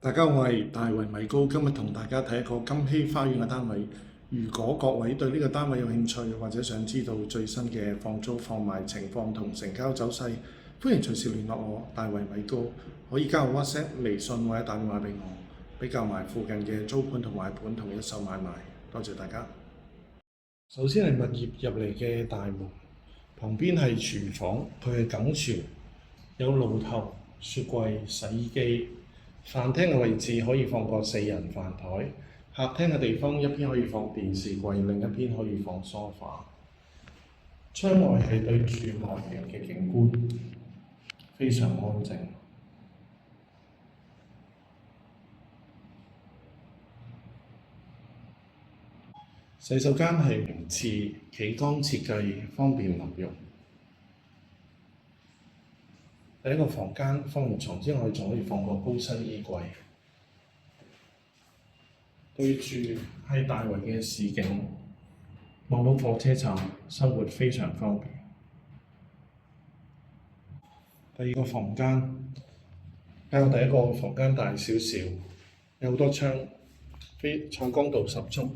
大家好，我係大圍米高，今日同大家睇一個金禧花園嘅單位。如果各位對呢個單位有興趣，或者想知道最新嘅放租放賣情況同成交走勢，歡迎隨時聯絡我，大圍米高，可以加我 WhatsApp、微信或者打電話俾我，比較埋附近嘅租盤同埋盤同一手買賣。多謝大家。首先係物業入嚟嘅大門，旁邊係廚房，佢係梗廚，有爐頭、雪櫃、洗衣機。飯廳嘅位置可以放個4人飯台，客廳嘅地方一邊可以放電視櫃，另一邊可以放梳化。窗外係對住外人嘅景觀，非常安靜。洗手間係明廁，企缸設計，方便淋浴。第一個房間放完床之外，仲可以放個高身衣櫃。對住係大圍嘅市景，望到火車站，生活非常方便。第二個房間比我第一個房間大少少，有好多窗，採光度十足。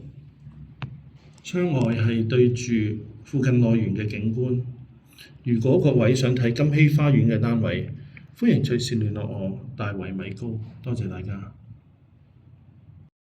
窗外係對住附近內園嘅景觀。如果各位想睇金禧花園嘅單位，歡迎隨時聯絡我，大圍米高，多謝大家。